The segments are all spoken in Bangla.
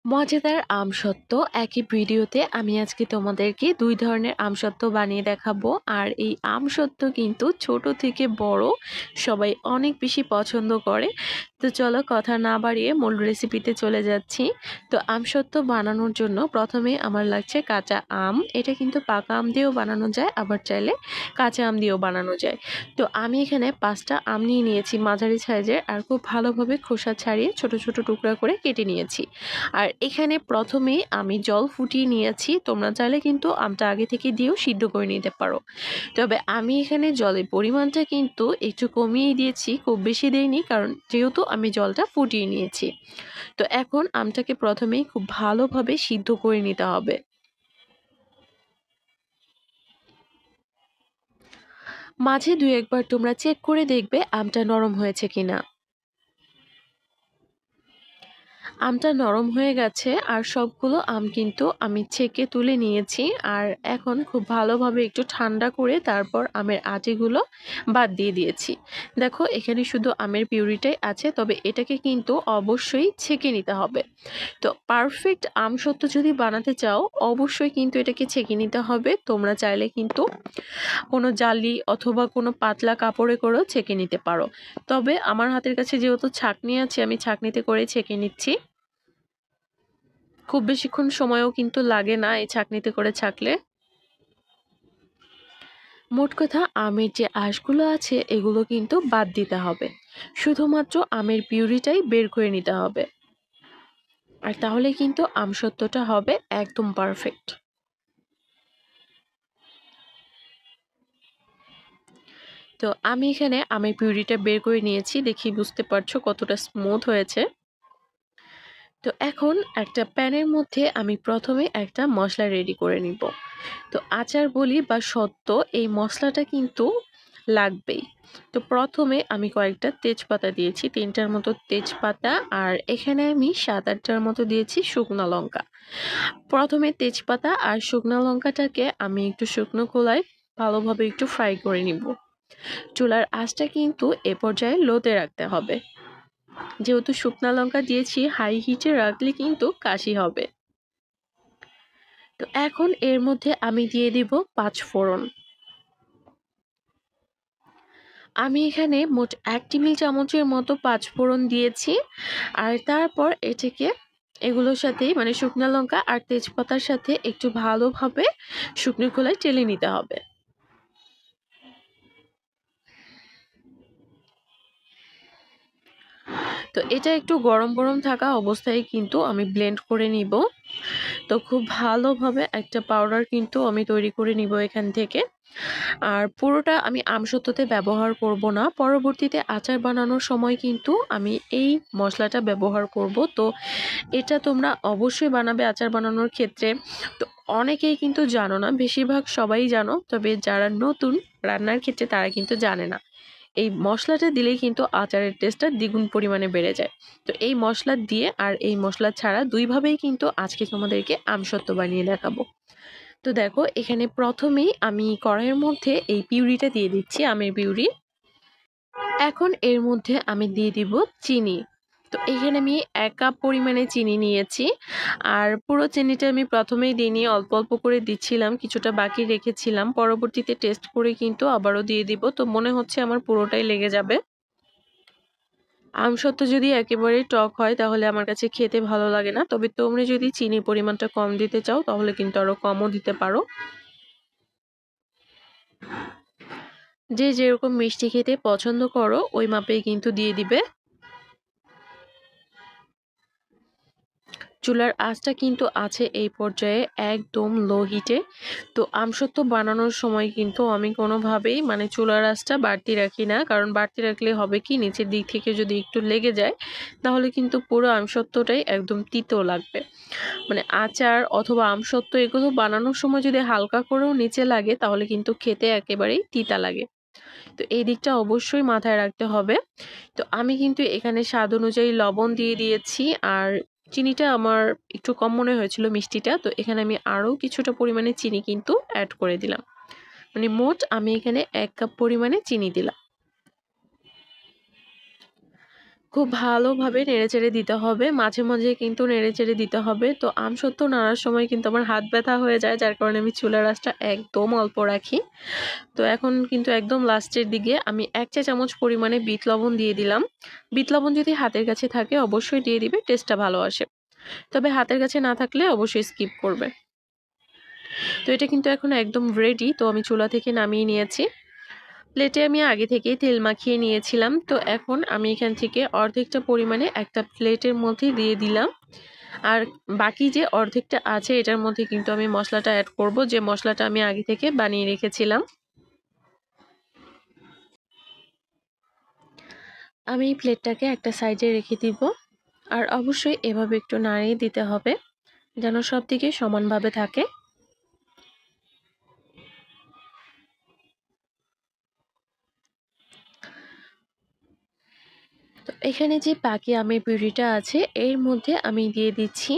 মজাদার আমসত্ত্ব একই ভিডিওতে আমি আজকে তোমাদেরকে ২ ধরনের আমসত্ত্ব বানিয়ে দেখাবো। আর এই আমসত্ত্ব কিন্তু ছোট থেকে বড় সবাই অনেক বেশি পছন্দ করে। তো চলো কথা না বাড়িয়ে মূল রেসিপিতে চলে যাচ্ছি। তো আমসত্ত্ব বানানোর জন্য প্রথমে আমার লাগছে কাঁচা আম। এটা কিন্তু পাকা আম দিয়েও বানানো যায়, আবার চাইলে কাঁচা আম দিয়েও বানানো যায়। তো আমি এখানে ৫টা আম নিয়ে নিয়েছি মাঝারি সাইজের, আর খুব ভালোভাবে খোসা ছাড়িয়ে ছোট ছোট টুকরা করে কেটে নিয়েছি। আর এখানে প্রথমেই আমি জল ফুটিয়ে নিয়েছি। তোমরা চাইলে কিন্তু আমটা আগে থেকে দিয়েও সিদ্ধ করে নিতে পারো। তবে আমি এখানে জলের পরিমাণটা কিন্তু একটু কমিয়ে দিয়েছি, খুব বেশি দেইনি, কারণ যেহেতু আমি জলটা ফুটিয়ে নিয়েছি। তো এখন আমটাকে প্রথমেই খুব ভালোভাবে সিদ্ধ করে নিতে হবে। মাঝে ২-১ বার তোমরা চেক করে দেখবে আমটা নরম হয়েছে কিনা। আমটা নরম হয়ে গেছে আর সবগুলো আম কিন্তু আমি ছেঁকে তুলে নিয়েছি। আর এখন খুব ভালোভাবে একটু ঠান্ডা করে তারপর আমের আটিগুলো বাদ দিয়ে দিয়েছি। দেখো এখানে শুধু আমের পিউরিটাই আছে, তবে এটাকে কিন্তু অবশ্যই ছেঁকে নিতে হবে। তো পারফেক্ট আমসত্ত্ব যদি বানাতে চাও অবশ্যই কিন্তু এটাকে ছেঁকে নিতে হবে। তোমরা চাইলে কিন্তু কোনো জালি অথবা কোনো পাতলা কাপড়ে করেও ছেঁকে নিতে পারো। তবে আমার হাতের কাছে যেহেতু ছাঁকনি আছে, আমি ছাঁকনিতে করে ছেঁকে নিচ্ছি। খুব বেশিক্ষণ সময়ও কিন্তু লাগে না এই ছাঁকনিতে করে ছাঁকলে। মোট কথা আমের যে আঁশগুলো আছে এগুলো কিন্তু বাদ দিতে হবে। শুধুমাত্র আমের পিউরিটাই বের করে নিতে হবে। আর তাহলে কিন্তু আমসত্ত্বটা হবে একদম পারফেক্ট। তো আমি এখানে আমের পিউরিটা বের করে নিয়েছি, দেখি বুঝতে পারছো কতটা স্মুথ হয়েছে। তো এখন একটা প্যানের মধ্যে আমি প্রথমে একটা মশলা রেডি করে নিব। তো আচার বলি বা সত্ত্ব, এই মশলাটা কিন্তু লাগবেই। তো প্রথমে আমি কয়েকটা তেজপাতা দিয়েছি, ৩টার মতো তেজপাতা, আর এখানে আমি ৭-৮টার মতো দিয়েছি শুকনো লঙ্কা। প্রথমে তেজপাতা আর শুকনো লঙ্কাটাকে আমি একটু শুকনো খোলায় ভালোভাবে একটু ফ্রাই করে নিব। চুলার আঁচটা কিন্তু এ পর্যায়ে লোতে রাখতে হবে। যেহেতু শুকনো লঙ্কা দিয়েছি, হাই হিটে রাখলে কিন্তু কাশি হবে। তো এখন এর মধ্যে আমি দিয়ে দিব ৫ ফোড়ন। আমি এখানে মোট ১ টেবিল চামচের মতো ৫ ফোড়ন দিয়েছি। আর তারপর এটাকে এগুলোর সাথেই মানে শুকনো লঙ্কা আর তেজপাতার সাথে একটু ভালোভাবে শুকনো খোলায় টেলে নিতে হবে। তো এটা একটু গরম গরম থাকা অবস্থায় কিন্তু আমি ব্লেন্ড করে নিব। তো খুব ভালোভাবে একটা পাউডার কিন্তু আমি তৈরি করে নিব এখান থেকে। আর পুরোটা আমি আমসত্ত্বতে ব্যবহার করব না। পরবর্তীতে আচার বানানোর সময় কিন্তু আমি এই মশলাটা ব্যবহার করব। তো এটা তোমরা অবশ্যই বানাবে আচার বানানোর ক্ষেত্রে। তো অনেকেই কিন্তু জানো না, বেশিরভাগ সবাই জানো, তবে যারা নতুন রান্নার ক্ষেত্রে তারা কিন্তু জানে না। এই মশলাটা দিলেই কিন্তু আচারের টেস্টটা দ্বিগুণ পরিমাণে বেড়ে যায়। তো এই মশলা দিয়ে আর এই মশলা ছাড়া ২ ভাবেই কিন্তু আজকে তোমাদেরকে আমসত্ত্ব বানিয়ে দেখাবো। তো দেখো এখানে প্রথমেই আমি কড়াইয়ের মধ্যে এই পিউরিটা দিয়ে দিচ্ছি, আমের পিউরি। এখন এর মধ্যে আমি দিয়ে দিব চিনি। তো এখানে আমি ১ কাপ পরিমাণে চিনি নিয়েছি। আর পুরো চিনিটা আমি প্রথমেই দিইনি, অল্প অল্প করে দিচ্ছিলাম, কিছুটা বাকি রেখেছিলাম। পরবর্তীতে টেস্ট করে কিন্তু আবারও দিয়ে দিব। তো মনে হচ্ছে আমার পুরোটাই লেগে যাবে। আমসত্ত্ব যদি একেবারেই টক হয় তাহলে আমার কাছে খেতে ভালো লাগে না। তবে তোমরা যদি চিনির পরিমাণটা কম দিতে চাও তাহলে কিন্তু আরো কমও দিতে পারো। যে যেরকম মিষ্টি খেতে পছন্দ করো ওই মাপেই কিন্তু দিয়ে দিবে। চুলার আঁচটা কিন্তু আছে এই পর্যায়ে একদম লো হিটে। তো আমসত্ত্ব বানানোর সময় কিন্তু আমি কোনোভাবেই মানে চুলার আঁচটা বাড়তি রাখি না, কারণ বাড়তি রাখলে হবে কি নিচের দিক থেকে যদি একটু লেগে যায় তাহলে কিন্তু পুরো আমসত্ত্বটাই একদম তিতো লাগবে। মানে আচার অথবা আমসত্ত্ব এগুলো বানানোর সময় যদি হালকা করেও নিচে লাগে তাহলে কিন্তু খেতে একেবারেই তিতা লাগে। তো এই দিকটা অবশ্যই মাথায় রাখতে হবে। তো আমি কিন্তু এখানে স্বাদ অনুযায়ী লবণ দিয়ে দিয়েছি। আর চিনিটা আমার একটু কম মনে হয়েছিল মিষ্টিটা, তো এখানে আমি আরও কিছুটা পরিমাণে চিনি কিন্তু অ্যাড করে দিলাম। মানে মোট আমি এখানে ১ কাপ পরিমাণে চিনি দিলাম। খুব ভালোভাবে নেড়েচেড়ে দিতে হবে। মাঝে, মাঝে কিন্তু নেড়েচেড়ে দিতে হবে। তো আমসত্ত্ব নাড়ার সময় কিন্তু আমার হাত ব্যথা হয়ে যায়, যার কারণে আমি চুলার আঁচটা একদম অল্প রাখি। তো এখন কিন্তু একদম লাস্টের দিকে আমি ১ চা চামচ পরিমাণে বিট লবণ দিয়ে দিলাম। বিট লবণ যদি হাতের কাছে থাকে অবশ্যই দিয়ে দিবে, টেস্টটা ভালো আসে। তবে হাতের কাছে না থাকলে অবশ্যই স্কিপ করবে। তো এটা কিন্তু এখন একদম রেডি। তো আমি চুলা থেকে নামিয়ে নিয়েছি। প্লেটে আমি আগে থেকেই তেল মাখিয়ে নিয়েছিলাম। তো এখন আমি এখান থেকে অর্ধেকটা পরিমাণে একটা প্লেটের মধ্যে দিয়ে দিলাম। আর বাকি যে অর্ধেকটা আছে এটার মধ্যে কিন্তু আমি মসলাটা এড করব, যে মসলাটা আমি আগে থেকে বানিয়ে রেখেছিলাম। আমি এই প্লেটটাকে একটা সাইডে রেখে দিব। আর অবশ্যই এভাবে একটু নাড়িয়ে দিতে হবে যেন সব দিকে সমানভাবে থাকে। তো এখানে যে বাকি আমের পিউরিটা আছে এর মধ্যে আমি দিয়ে দিচ্ছি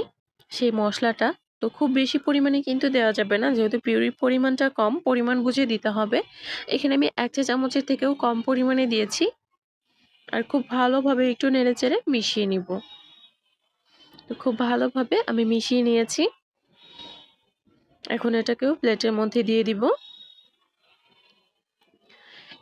সেই মশলাটা। তো খুব বেশি পরিমাণে কিন্তু দেওয়া যাবে না, যেহেতু পিউরির পরিমাণটা কম, পরিমাণ বুঝে দিতে হবে। এখানে আমি ১ চা চামচের থেকেও কম পরিমাণে দিয়েছি। আর খুব ভালোভাবে একটু নেড়েচেড়ে মিশিয়ে নিব। তো খুব ভালোভাবে আমি মিশিয়ে নিয়েছি। এখন এটাকেও প্লেটের মধ্যে দিয়ে দিব।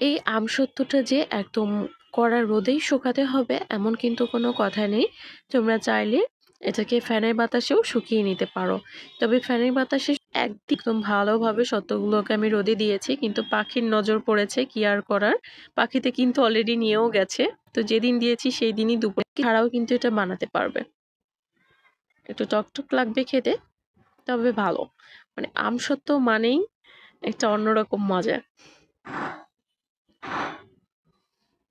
এই আমসত্ত্বটা যে একদম কড়া রোদেই শুকাতে হবে এমন কিন্তু কোনো কথা নেই। তোমরা চাইলে এটাকে ফ্যানের বাতাসেও শুকিয়ে নিতে পারো। তবে ফ্যানের বাতাসে একদম ভালোভাবে সত্ত্বগুলোকে আমি রোদে দিয়েছি, কিন্তু পাখির নজর পড়েছে, কি আর করার। পাখিতে কিন্তু অলরেডি নিয়েও গেছে। তো যেদিন দিয়েছি সেই দিনই দুপুরে ছাড়াও কিন্তু এটা বানাতে পারবে। একটু টকটক লাগবে খেতে, তবে ভালো। মানে আমসত্ত্ব মানেই একটা অন্যরকম মজা।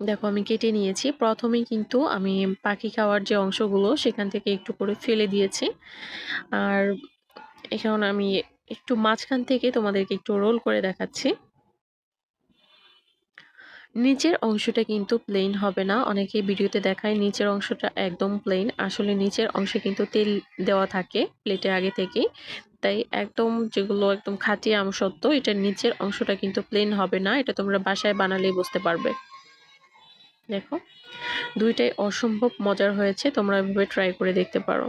দেখো আমি কেটে নিয়েছি। প্রথমেই কিন্তু আমি পাখি খাওয়ার যে অংশগুলো সেখান থেকে একটু করে ফেলে দিয়েছি। আর এখন আমি একটু মাঝখান থেকে তোমাদেরকে একটু রোল করে দেখাচ্ছি। নিচের অংশটা কিন্তু প্লেন হবে না। অনেকেই ভিডিওতে দেখায় নিচের অংশটা একদম প্লেন। আসলে নিচের অংশে কিন্তু তেল দেওয়া থাকে প্লেটে আগে থেকেই। তাই একদম যেগুলো একদম খাঁটি আমসত্ত্ব, এটার নিচের অংশটা কিন্তু প্লেন হবে না। এটা তোমরা বাসায় বানালেই বুঝতে পারবে। দেখো, ২ টাই অসম্ভব মজার হয়েছে। তোমরা এভাবে ট্রাই করে দেখতে পারো।